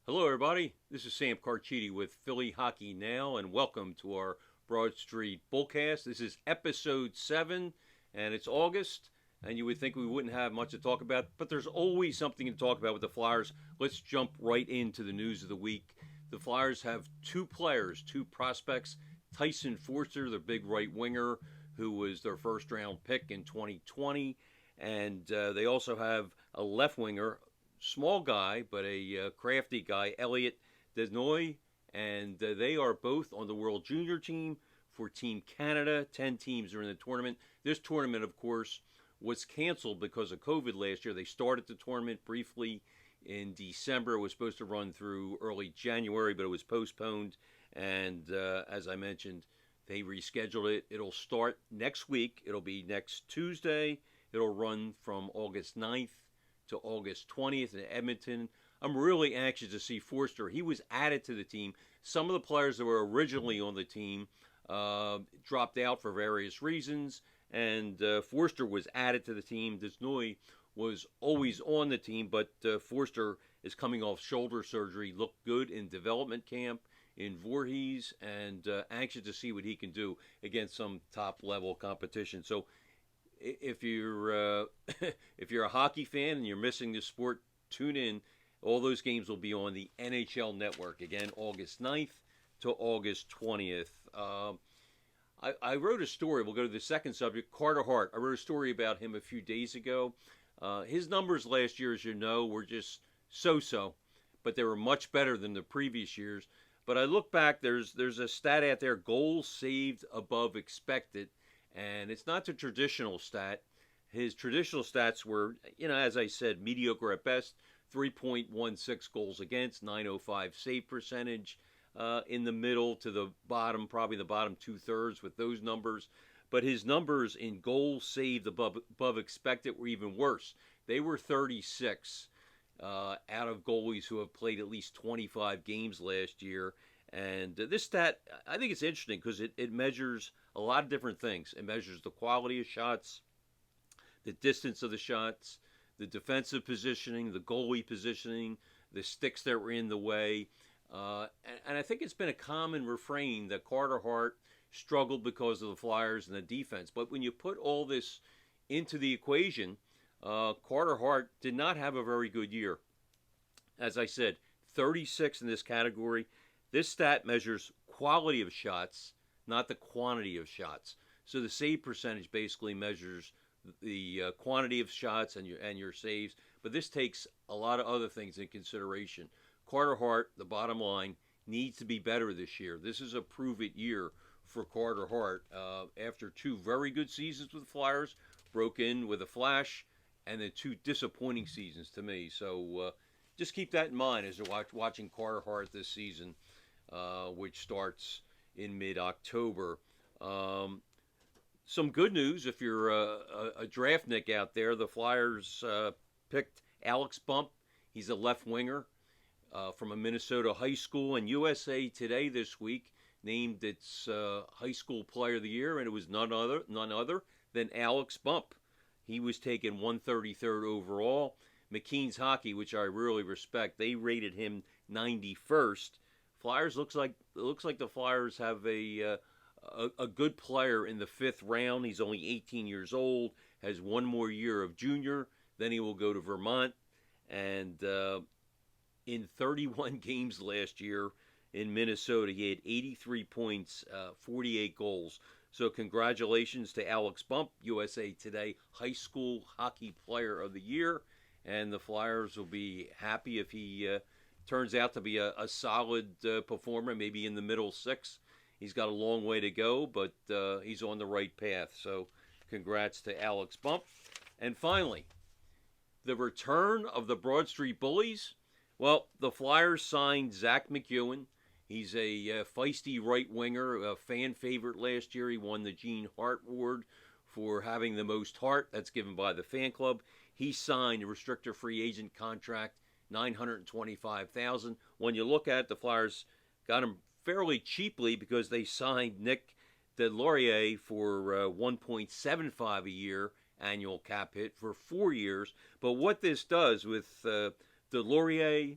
Hello, everybody. This is Sam Carchidi with Philly Hockey Now, and welcome to our Broad Street Bullcast. This is episode 7, and it's August, and you would think we wouldn't have much to talk about, but there's always something to talk about with the Flyers. Let's jump right into the news of the week. The Flyers have two players, two prospects. Tyson Foerster, the big right winger, who was their first round pick in 2020, and they also have a left winger, small guy, but a crafty guy, Elliot Desnoy, and they are both on the World Junior team for Team Canada. 10 teams are in the tournament. This tournament, of course, was canceled because of COVID last year. They started the tournament briefly in December. It was supposed to run through early January, but it was postponed. And as I mentioned, they rescheduled it. It'll start next week. It'll be next Tuesday. It'll run from August 9th to August 20th in Edmonton. I'm really anxious to see Foerster. He was added to the team. Some of the players that were originally on the team dropped out for various reasons, and Foerster was added to the team. Desnoy was always on the team, but Foerster is coming off shoulder surgery, looked good in development camp in Voorhees, and anxious to see what he can do against some top-level competition. So if you're if you're a hockey fan and you're missing this sport, tune in. All those games will be on the NHL Network again, August 9th to August 20th. I wrote a story. We'll go to the second subject, Carter Hart. I wrote a story about him a few days ago. His numbers last year, as you know, were just so-so, but they were much better than the previous years. But I look back, there's a stat out there, goals saved above expected. And it's not the traditional stat. His traditional stats were, as I said, mediocre at best. 3.16 goals against, 905 save percentage, in the middle to the bottom, probably the bottom two-thirds with those numbers. But his numbers in goals saved above expected were even worse. They were 36 out of goalies who have played at least 25 games last year. And this stat, I think it's interesting because it measures a lot of different things. It measures the quality of shots, the distance of the shots, the defensive positioning, the goalie positioning, the sticks that were in the way. And I think it's been a common refrain that Carter Hart struggled because of the Flyers and the defense. But when you put all this into the equation, Carter Hart did not have a very good year. As I said, 36 in this category. This stat measures quality of shots, not the quantity of shots. So the save percentage basically measures the quantity of shots and your saves. But this takes a lot of other things in consideration. Carter Hart, the bottom line, needs to be better this year. This is a prove-it year for Carter Hart. After two very good seasons with the Flyers, broke in with a flash, and then two disappointing seasons to me. So just keep that in mind as you're watching Carter Hart this season, which starts in mid-October. Some good news if you're a draftnik out there. The Flyers picked Alex Bump. He's a left winger from a Minnesota high school. And USA Today this week named its high school player of the year, and it was none other than Alex Bump. He was taken 133rd overall. McKean's Hockey, which I really respect, they rated him 91st. Flyers looks like the Flyers have a good player in the 5th round. He's only 18 years old, has one more year of junior, then he will go to Vermont. And in 31 games last year in Minnesota, he had 83 points, 48 goals. So congratulations to Alex Bump, USA Today High School Hockey Player of the Year. And the Flyers will be happy if he turns out to be a solid performer, maybe in the middle 6. He's got a long way to go, but he's on the right path. So congrats to Alex Bump. And finally, the return of the Broad Street Bullies. Well, the Flyers signed Zach McEwen. He's a feisty right winger, a fan favorite last year. He won the Gene Hart Award for having the most heart. That's given by the fan club. He signed a restrictor free agent contract, $925,000. When you look at it, the Flyers got him fairly cheaply because they signed Nick Delorier for $1.75 a year annual cap hit for 4 years. But what this does with Delorier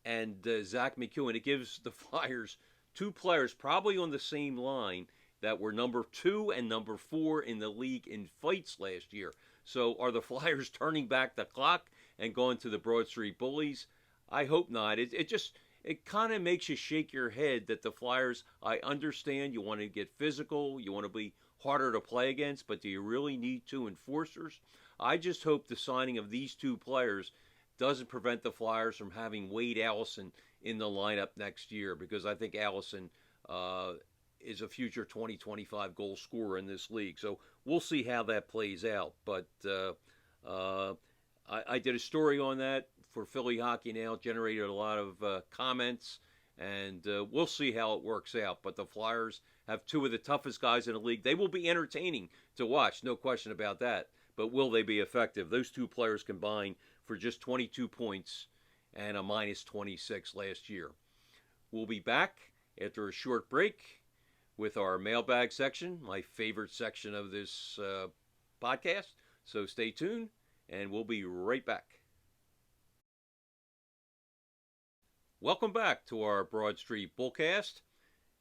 and Zach McEwen. It gives the Flyers two players probably on the same line that were number 2 and number 4 in the league in fights last year. So are the Flyers turning back the clock and going to the Broad Street Bullies? I hope not. It kind of makes you shake your head that the Flyers, I understand you want to get physical, you want to be harder to play against, but do you really need two enforcers? I just hope the signing of these two players doesn't prevent the Flyers from having Wade Allison in the lineup next year, because I think Allison is a future 2025 goal scorer in this league. So we'll see how that plays out. But I did a story on that for Philly Hockey Now, generated a lot of comments, and we'll see how it works out. But the Flyers have two of the toughest guys in the league. They will be entertaining to watch, no question about that. But will they be effective? Those two players combined for just 22 points and a minus 26 last year. We'll be back after a short break with our mailbag section, my favorite section of this podcast. So stay tuned, and we'll be right back. Welcome back to our Broad Street Bullcast,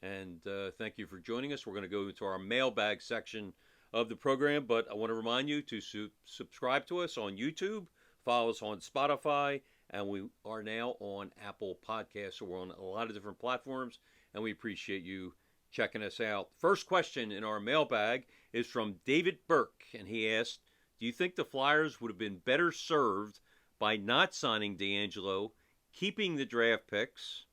and thank you for joining us. We're going to go into our mailbag section of the program, but I want to remind you to subscribe to us on YouTube, follow us on Spotify, and we are now on Apple Podcasts. So we're on a lot of different platforms, and we appreciate you checking us out. First question in our mailbag is from David Burke, and he asked, do you think the Flyers would have been better served by not signing DeAngelo, keeping the draft picks,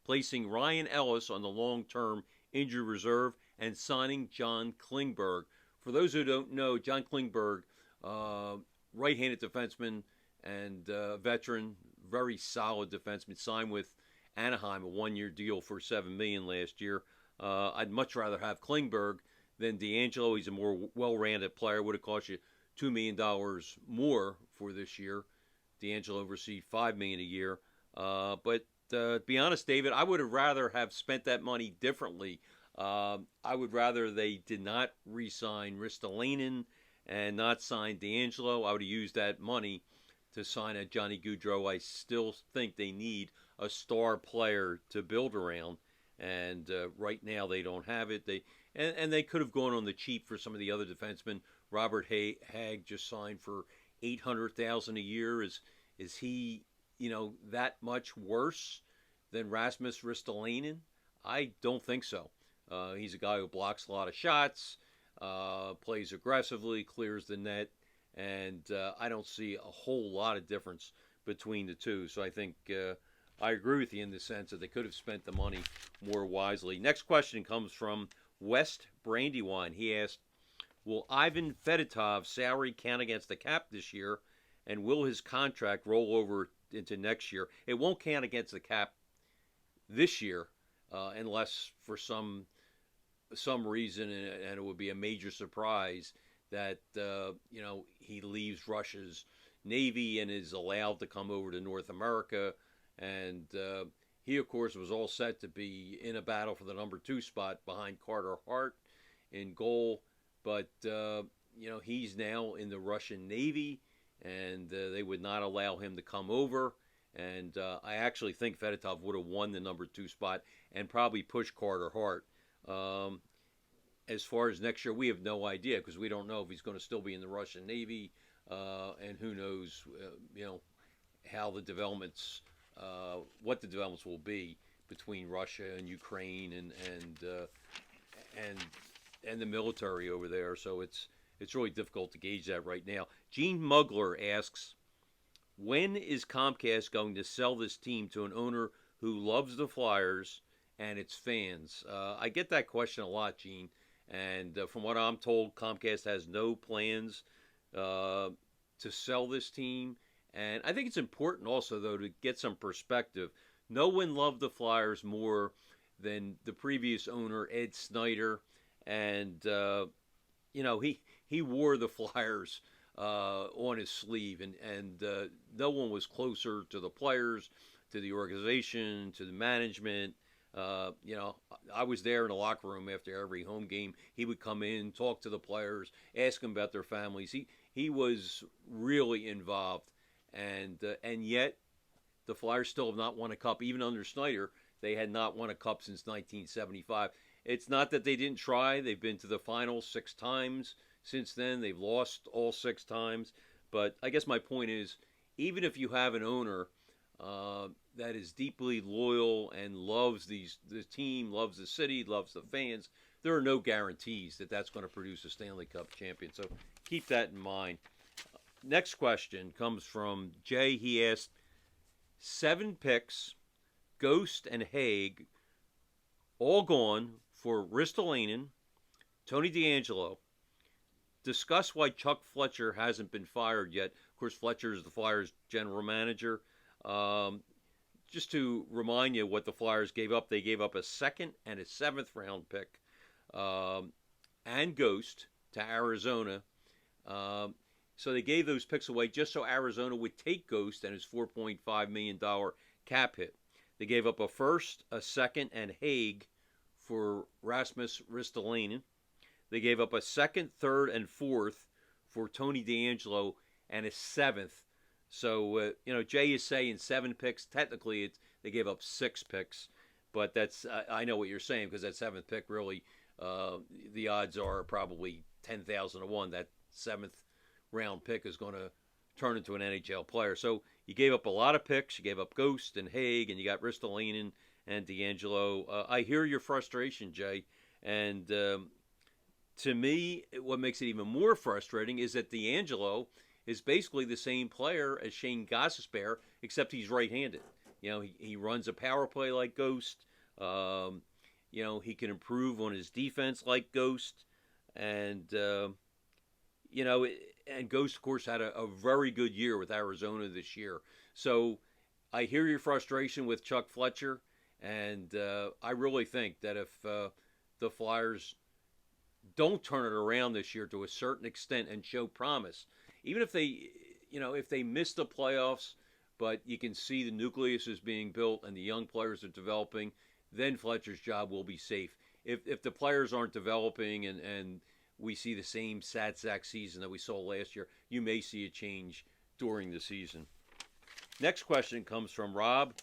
placing Ryan Ellis on the long-term injury reserve, and signing John Klingberg? For those who don't know, John Klingberg, right-handed defenseman and veteran, very solid defenseman, signed with Anaheim, a one-year deal for $7 million last year. I'd much rather have Klingberg than DeAngelo. He's a more well-rounded player. Would have cost you $2 million more for this year. DeAngelo received $5 million a year. But to be honest, David, I would have rather have spent that money differently. I would rather they did not re-sign Ristolainen and not sign DeAngelo. I would have used that money to sign a Johnny Gaudreau. I still think they need a star player to build around, and right now they don't have it. They could have gone on the cheap for some of the other defensemen. Robert Hagg just signed for $800,000 a year. Is he that much worse than Rasmus Ristolainen? I don't think so. He's a guy who blocks a lot of shots, plays aggressively, clears the net, and I don't see a whole lot of difference between the two. So I think I agree with you in the sense that they could have spent the money more wisely. Next question comes from West Brandywine. He asked, will Ivan Fedotov's salary count against the cap this year, and will his contract roll over into next year? It won't count against the cap this year unless for some reason, and it would be a major surprise that he leaves Russia's Navy and is allowed to come over to North America. And he, of course, was all set to be in a battle for the number 2 spot behind Carter Hart in goal. But, he's now in the Russian Navy, and they would not allow him to come over. And I actually think Fedotov would have won the number 2 spot and probably pushed Carter Hart. As far as next year, we have no idea because we don't know if he's going to still be in the Russian Navy, and who knows, how the developments, what the developments will be between Russia and Ukraine and the military over there. So it's really difficult to gauge that right now. Gene Mugler asks, when is Comcast going to sell this team to an owner who loves the Flyers and its fans? I get that question a lot, Gene. And from what I'm told, Comcast has no plans to sell this team. And I think it's important also, though, to get some perspective. No one loved the Flyers more than the previous owner, Ed Snyder. And, he wore the Flyers on his sleeve. And no one was closer to the players, to the organization, to the management. I was there in the locker room after every home game. He would come in, talk to the players, ask them about their families. He was really involved, and yet the Flyers still have not won a cup. Even under Snyder, they had not won a cup since 1975. It's not that they didn't try. They've been to the finals 6 times since then. They've lost all 6 times. But I guess my point is, even if you have an owner that is deeply loyal and loves the team, loves the city, loves the fans, there are no guarantees that that's going to produce a Stanley Cup champion. So keep that in mind. Next question comes from Jay. He asked, 7 picks, Ghost and Haig, all gone for Ristolainen, Tony DeAngelo. Discuss why Chuck Fletcher hasn't been fired yet. Of course, Fletcher is the Flyers' general manager. Just to remind you what the Flyers gave up, they gave up a 2nd and a 7th round pick and Ghost to Arizona. So they gave those picks away just so Arizona would take Ghost and his $4.5 million cap hit. They gave up a 1st, a 2nd, and Haig for Rasmus Ristolainen. They gave up a 2nd, 3rd, and 4th for Tony DeAngelo and a 7th. So, Jay is saying 7 picks. Technically, they gave up 6 picks. But that's I know what you're saying, because that 7th pick really, the odds are probably 10,000 to 1. That 7th round pick is going to turn into an NHL player. So you gave up a lot of picks. You gave up Ghost and Haig, and you got Ristolainen and DeAngelo. I hear your frustration, Jay. And to me, what makes it even more frustrating is that DeAngelo is basically the same player as Shane Gostisbehere, except he's right-handed. He runs a power play like Ghost. He can improve on his defense like Ghost. And, and Ghost, of course, had a very good year with Arizona this year. So I hear your frustration with Chuck Fletcher, and I really think that if the Flyers don't turn it around this year to a certain extent and show promise, even if they miss the playoffs, but you can see the nucleus is being built and the young players are developing, then Fletcher's job will be safe. If the players aren't developing and we see the same sad sack season that we saw last year, you may see a change during the season. Next question comes from Rob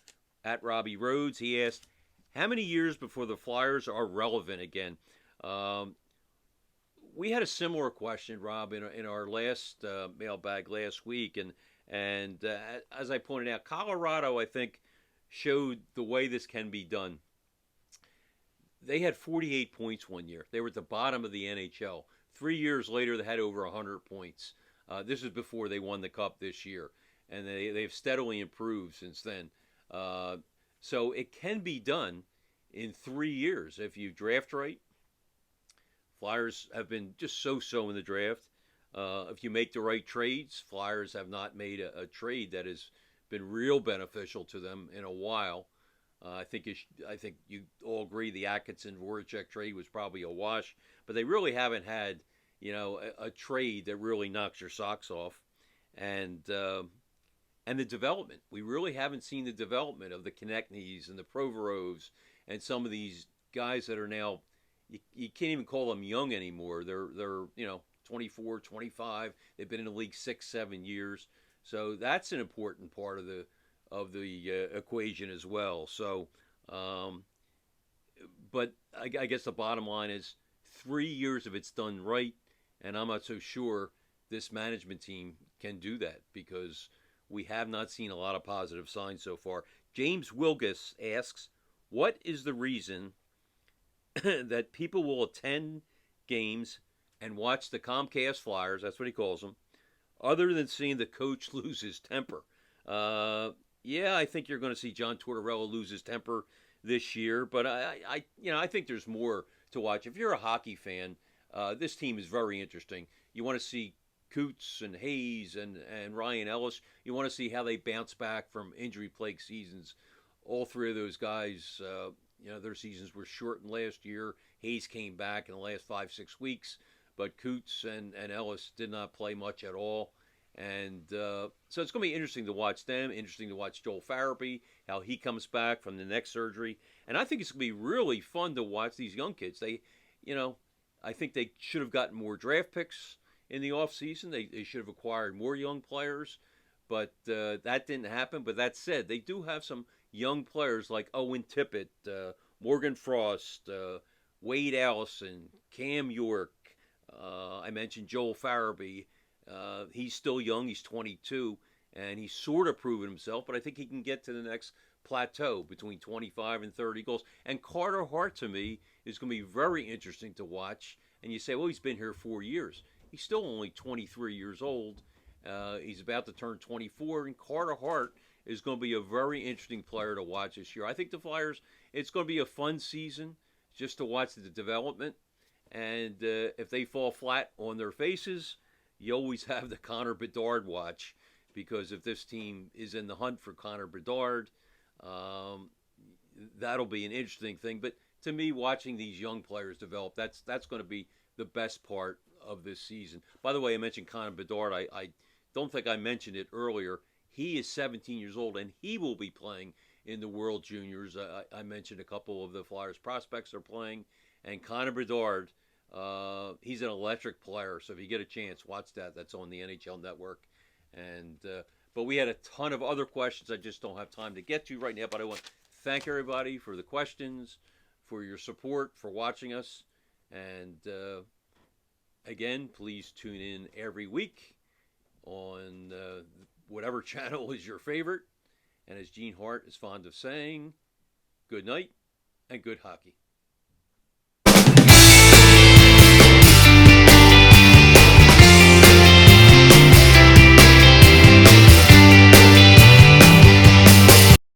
at Robbie Rhodes. He asked, how many years before the Flyers are relevant again? We had a similar question, Rob, in our last mailbag last week, and as I pointed out, Colorado, I think, showed the way this can be done. They had 48 points one year. They were at the bottom of the NHL. 3 years later, they had over 100 points. This is before they won the Cup this year, and they've steadily improved since then. So it can be done in 3 years if you draft right. Flyers have been just so-so in the draft. If you make the right trades, Flyers have not made a trade that has been real beneficial to them in a while. I think you all agree the Atkinson-Voracek trade was probably a wash, but they really haven't had a trade that really knocks your socks off. And the development, we really haven't seen the development of the Konechnys and the Provorovs and some of these guys that are now, you can't even call them young anymore. They're 24, 25. They've been in the league 6-7 years. So that's an important part of the equation as well. So, but I guess the bottom line is 3 years if it's done right, and I'm not so sure this management team can do that because we have not seen a lot of positive signs so far. James Wilgus asks, what is the reason that people will attend games and watch the Comcast Flyers, that's what he calls them, other than seeing the coach lose his temper? Yeah, I think you're going to see John Tortorella lose his temper this year, but I think there's more to watch. If you're a hockey fan, this team is very interesting. You want to see Coots and Hayes and Ryan Ellis. You want to see how they bounce back from injury-plagued seasons. All 3 of those guys, their seasons were shortened last year. Hayes came back in the last 5-6 weeks, but Coots and Ellis did not play much at all. And so it's going to be interesting to watch them, interesting to watch Joel Farabee, how he comes back from the neck surgery. And I think it's going to be really fun to watch these young kids. I think they should have gotten more draft picks in the offseason. They should have acquired more young players. but that didn't happen. But that said, they do have some young players like Owen Tippett, Morgan Frost, Wade Allison, Cam York. I mentioned Joel Farabee. He's still young. He's 22, and he's sort of proven himself. But I think he can get to the next plateau between 25 and 30 goals. And Carter Hart, to me, is going to be very interesting to watch. And you say, well, he's been here 4 years. He's still only 23 years old. He's about to turn 24, and Carter Hart is going to be a very interesting player to watch this year. I think the Flyers, it's going to be a fun season just to watch the development. And if they fall flat on their faces, you always have the Connor Bedard watch, because if this team is in the hunt for Connor Bedard, that'll be an interesting thing. But to me, watching these young players develop, that's going to be the best part of this season. By the way, I mentioned Connor Bedard. I don't think I mentioned it earlier. He is 17 years old, and he will be playing in the World Juniors. I mentioned a couple of the Flyers prospects are playing, and Connor Bedard, he's an electric player. So if you get a chance, watch that. That's on the NHL Network. And but we had a ton of other questions I just don't have time to get to right now. But I want to thank everybody for the questions, for your support, for watching us. And again, please tune in every week on whatever channel is your favorite. And as Gene Hart is fond of saying, good night and good hockey.